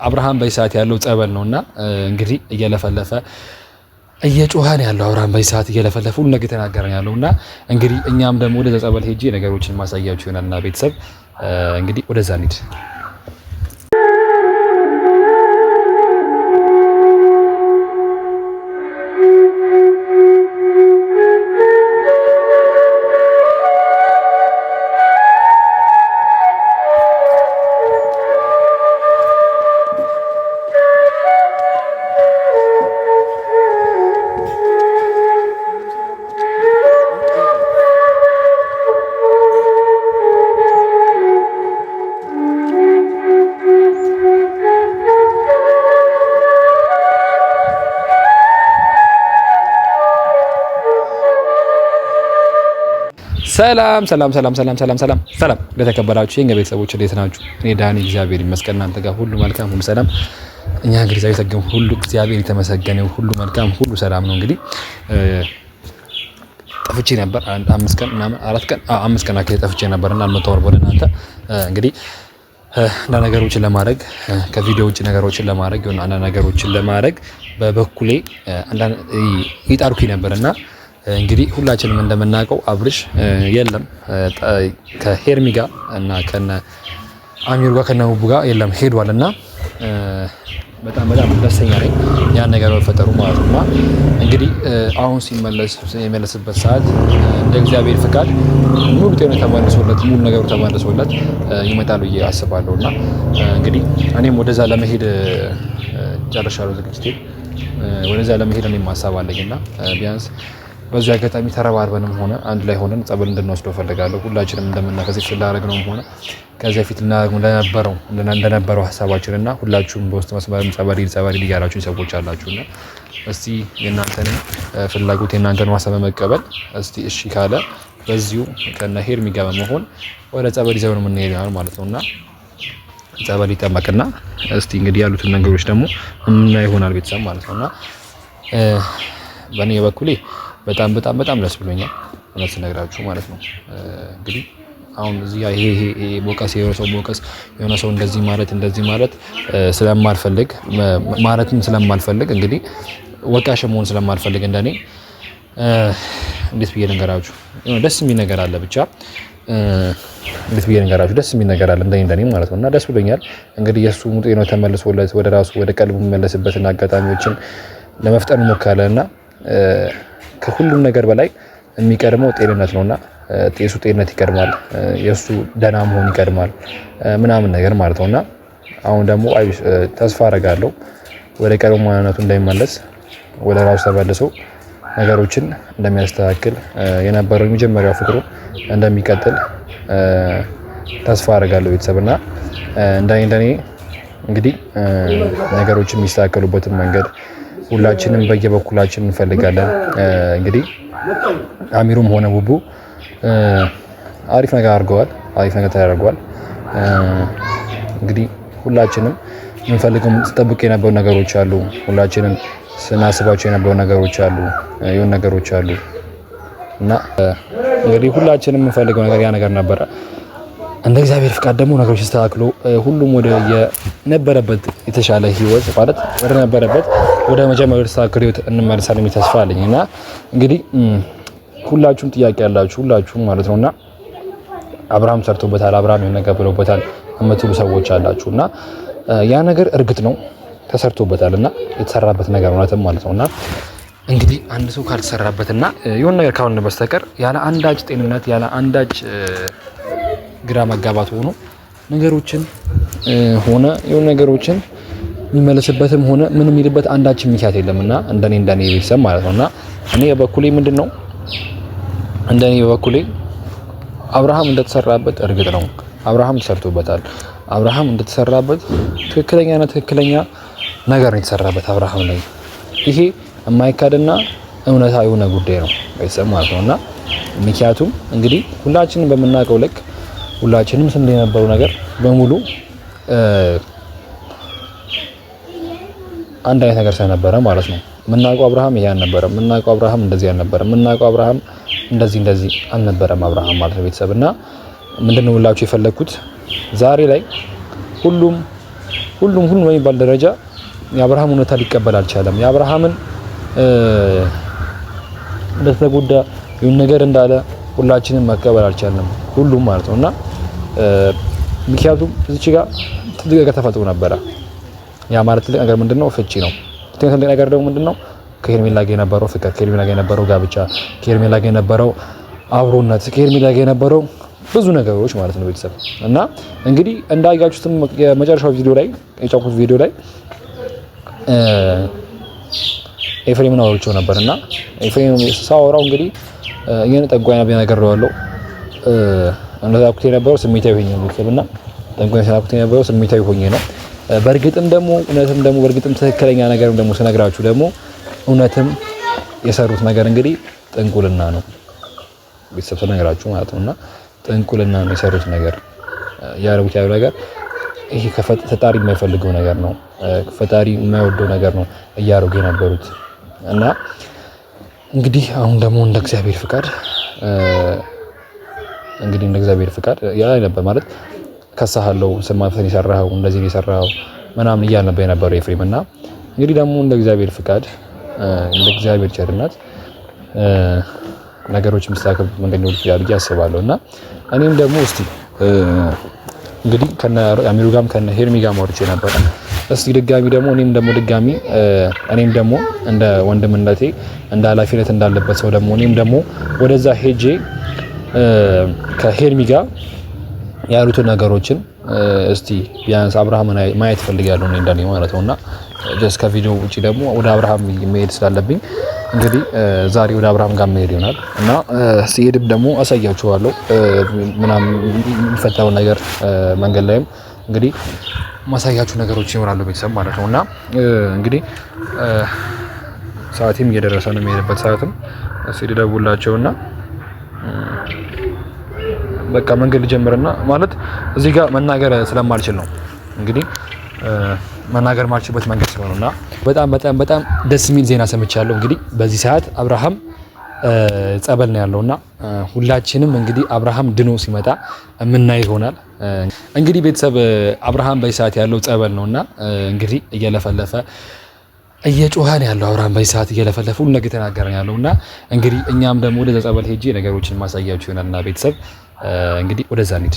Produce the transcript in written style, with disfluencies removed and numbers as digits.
አብርሃም በይሳት ያለው ጸበል ነውና እንግዲህ እየለፈለፈ እየጮሃን ያለው አብርሃም በይሳት እየለፈለፈ ሁሉ ነገር ተናገረን ያለውና እንግዲህ እኛም ደግሞ ወደ ጸበል ሄጄ ነገሮችን ማሳያችሁ ይሆናልና ቤተሰብ እንግዲህ ወደዛ እንሂድ። ሰላም ለተከበራችሁ የኛ ቤተሰቦች እንዴት ናችሁ? እኔ ዳኒ እግዚአብሔር ይመስገን፣ እናንተ ጋር ሁሉ መልካም ሁሉ ሰላም። እኛ እንግዲህ ዛሬ ተገኘ ሁሉ እግዚአብሔር የተመሰገነ ሁሉ መልካም ሁሉ ሰላም ነው። እንግዲህ ጠፍቼ ነበር 5 ቀን እና 5 ቀን አካባቢ ጠፍቼ ነበርና አልመጣሁም ወደ እናንተ። እንግዲህ አንዳንድ ነገሮችን ለማድረግ ከቪዲዮ ውጭ ነገሮችን ለማድረግ እና አንዳንድ ነገሮችን ለማድረግ በበኩሌ አንዳንድ ይጣርኩኝ ነበርና እንግዲህ ሁላችንም እንደምናውቀው አብርሽ የለም ከሄርሚ ጋር እና ከነ አሚር ጋር ከነ ውቡ ጋር የለም ሄዷልና በጣም ደስተኛ ነኝ ያን ነገር መፈጠሩ ማለት ነው። እንግዲህ አሁን ሲመለስበት ሰዓት እንደ እግዚአብሔር ፍቃድ ሙሉ ጤና ተመልሶለት ሙሉ ነገሩ ተመልሶለት ይመጣል ብዬ አስባለሁና እንግዲህ እኔም ወደዛ ለመሄድ ጨርሻለሁ ዝግጅቴ። ወደዛ ለመሄድ እኔም ሀሳብ አለኝና ቢያንስ በዚህ አጋጣሚ ተረባርበንም ሆነ አንድ ላይ ሆነን ጸበል እንድንወስደው ፈልጋለሁ። ሁላችንም እንደምናከዚህ ስላደረግነውም ሆነ ከዚህ በፊት እንደነበረው ሀሳባችንና ሁላችሁም በውስጥ መስመርም ጸበል እያላችሁ ሰዎች አላችሁና እስቲ የእናንተን ፍላጎት የእናንተን ሀሳብ በመቀበል እስቲ እሺ ካለ በዚሁ ከነ ሄርሚ ጋር በመሆን ወደ ጸበል ይዘው ነው የምንሄደው ማለት ነውና ጸበል ይጠመቅና እስቲ እንግዲህ ያሉትን ነገሮች ደግሞ ምን ይሆናል ቤተሰብ ማለት ነውና በእኔ በኩሌ በጣም ደስ ብሎኛል እውነት ስነግራችሁ ማለት ነው። እንግዲህ አሁን እዚህ ይሄ ቦቀስ የሆነ ሰው እንደዚህ ማለት ስለማልፈልግ ስለማልፈልግ እንግዲህ ወቃሽ መሆን ስለማልፈልግ እንደኔ እንዴት ብዬ ነገራችሁ ደስ የሚል ነገር አለ ብቻ ደስ የሚል ነገር አለ እንደኔ ማለት ነውና ደስ ብሎኛል። እንግዲህ የሱ ሙጤ ነው ተመልሶለት ወደ ራሱ ወደ ቀልቡ መመለስበትና አጋጣሚዎችን ለመፍጠር ሞክራለና ከሁሉም ነገር በላይ የሚቀድመው ጤንነት ነውና የሱ ጤንነት ይቀድማል፣ የሱ ደህና መሆን ይቀድማል ምናምን ነገር ማለት ነውና አሁን ደግሞ ተስፋ አደርጋለሁ ወደ ቀድሞ ማንነቱ እንደሚመለስ ወደ ራሱ ተመልሶ ነገሮችን እንደሚያስተካክል የነበረው የመጀመሪያው ፍቅሩ እንደሚቀጥል ተስፋ አደርጋለሁ ቤተሰብና እንደኔ እንግዲህ ነገሮችን የሚስተካከሉበትን መንገድ ሁላችንም በየበኩላችን እንፈልጋለን። እንግዲህ አሚሩም ሆነ ቡቡ አሪፍ ነገር አድርገዋል፣ አሪፍ ነገር ተደርጓል። እንግዲህ ሁላችንም የምንፈልገው ስንጠብቅ የነበሩ ነገሮች አሉ፣ ሁላችንም ስናስባቸው የነበሩ ነገሮች አሉ፣ የሆነ ነገሮች አሉ እና እንግዲህ ሁላችንም የምንፈልገው ነገር ያ ነገር ነበረ። እንደ እግዚአብሔር ፍቃድ ደግሞ ነገሮች ተስተካክሎ ሁሉም ወደ የነበረበት የተሻለ ህይወት ማለት ወደ ነበረበት ወደ መጀመሪያው ተስተካክሎ ህይወት እንመለሳለን የሚል ተስፋ አለኝ እና እንግዲህ ሁላችሁም ጥያቄ ያላችሁ ሁላችሁም ማለት ነውና አብርሃም ሰርቶበታል፣ አብርሃም የሆነ ነገር ብሎበታል የምትሉ ሰዎች አላችሁና ያ ነገር እርግጥ ነው ተሰርቶበታልና የተሰራበት ነገር እውነትም ማለት ነውና እንግዲህ አንድ ሰው ካልተሰራበትና የሆነ ነገር ካልሆነ በስተቀር ያለ አንዳች ጤንነት ያለ አንዳች ግራ መጋባት ሆኖ ነገሮችን ሆነ የሆነ ነገሮችን የሚመለስበትም ሆነ ምን የሚልበት አንዳችን ምክንያት የለምና እንደኔ ቤተሰብ ማለት ነውና እኔ በበኩሌ ምንድነው እንደኔ በበኩሌ አብርሃም እንደተሰራበት እርግጥ ነው አብርሃም ተሰርቶበታል። አብርሃም እንደተሰራበት ትክክለኛ ነገር ነው የተሰራበት አብርሃም ላይ ይሄ የማይካድና እውነታዊ የሆነ ጉዳይ ነው ቤተሰብ ማለት ነውና ምክንያቱም እንግዲህ ሁላችንም በመናቀው ልክ ሁላችንም ስንል የነበረው ነገር በሙሉ አንድ አይነት ነገር ስለነበረ ማለት ነው። ምናውቀው አብርሃም ያን ነበር፣ ምናውቀው አብርሃም እንደዚህ አልነበረ፣ ምናውቀው አብርሃም እንደዚህ አልነበረም አብርሃም ማለት ነው ቤተሰብና ምንድነው ብላችሁ የፈለኩት ዛሬ ላይ ሁሉም ሁሉም በሚባል ደረጃ የአብርሃም እውነታ ሊቀበል አልቻለም። የአብርሃምን እንደተጎዳ ይሁን ነገር እንዳለ ሁላችንም መቀበል አልቻልንም፣ ሁሉም ማለት ነውና ምክንያቱም እዚች ጋር ትልቅ ነገር ተፈጥሮ ነበረ። ያ ማለት ትልቅ ነገር ምንድነው? ፍቺ ነው። ትልቅ ነገር ደግሞ ምንድነው? ከሄርሜላ ጋር የነበረው ፍቅር፣ ከሄርሜላ ጋር የነበረው ጋብቻ፣ ከሄርሜላ ጋር የነበረው አብሮነት፣ ከሄርሜላ ጋር የነበረው ብዙ ነገሮች ማለት ነው ቤተሰብ። እና እንግዲህ እንዳያችሁትም የመጨረሻው ቪዲዮ ላይ የጫኩት ቪዲዮ ላይ ኤፍሬምን አውርቼው ነበርና ኤፍሬም ሳወራው እንግዲህ ይሄን ጠንቋይ ነገር ነው እንደዛኩት የነበረው ስሜታዊ ሆኜ ነው ቤተሰብና ጠንቋይ ሳኩት የነበረው ስሜታዊ ሆኜ ነው። በእርግጥም ደግሞ እውነትም ደግሞ በእርግጥም ትክክለኛ ነገርም ደግሞ ስነግራችሁ ደግሞ እውነትም የሰሩት ነገር እንግዲህ ጥንቁልና ነው ቤተሰብ ተነግራችሁ ማለት ነውና ጥንቁልና ነው የሰሩት ነገር ያረቡት ያለው ነገር ይሄ ፈጣሪ የማይፈልገው ነገር ነው። ፈጣሪ የማይወደው ነገር ነው እያረጉ የነበሩት እና እንግዲህ አሁን ደግሞ እንደ እግዚአብሔር ፍቃድ ያ ነበር ማለት ከሳሃለው ስማፈን ይሰራው እንደዚህ ነው ይሰራው ምናምን እያለ ነበር የነበረው ኤፍሬም እና እንግዲህ ደግሞ እንደ እግዚአብሔር ፍቃድ እንደ እግዚአብሔር ቸርነት ነገሮች የሚስተካከሉት መንገድ ነው ብዬ አስባለሁ። እና እኔም ደግሞ እስቲ እንግዲህ ከነ አሚሩ ጋርም ከነ ሄርሚ ጋር ማውርቼ ነበር። እስቲ ድጋሚ ደግሞ እኔም ደግሞ እንደ ወንድምነቴ እንደ ኃላፊነት እንዳለበት ሰው ደግሞ እኔም ደግሞ ወደዛ ሄጄ ከሄርሚ ጋር ያሉትን ነገሮችን እስቲ ቢያንስ አብርሃም ማየት ፈልጋለሁ እኔ እንደኔ ማለት ነውና ጀስት ከቪዲዮ ውጪ ደግሞ ወደ አብርሃም መሄድ ስላለብኝ እንግዲህ ዛሬ ወደ አብርሃም ጋር መሄድ ይሆናል እና ሲሄድም ደግሞ አሳያችኋለሁ ምናምን የሚፈጠረው ነገር መንገድ ላይም እንግዲህ ማሳያችሁ ነገሮች ይኖራሉ ቤተሰብ ማለት ነውና እንግዲህ ሰዓትም እየደረሰ ነው የሚሄድበት ሰዓትም ሲደውላቸውና በቃ መንገድ ጀምርና ማለት እዚህ ጋር መናገር ስለማልችል ነው እንግዲህ መናገር ማልችበት መንገድ ስለሆነና በጣም ደስ የሚል ዜና ሰምቻለሁ። እንግዲህ በዚህ ሰዓት አብርሃም ጸበል ነው ያለውና ሁላችንም እንግዲህ አብርሃም ድኖ ሲመጣ የምናይ ይሆናል። እንግዲህ ቤተሰብ አብርሃም በዚህ ሰዓት ያለው ጸበል ነውና እንግዲህ እየለፈለፈ እየጮሃን ያለው አብርሃም በዚህ ሰዓት እየለፈለፈ ሁሉ ነገር ተናገረን ያለውና እንግዲህ እኛም ደግሞ ወደ ጸበል ሄጄ ነገሮችን ማሳያችሁ ይሆናልና ቤተሰብ እንግዲህ ወደዛ እንሂድ።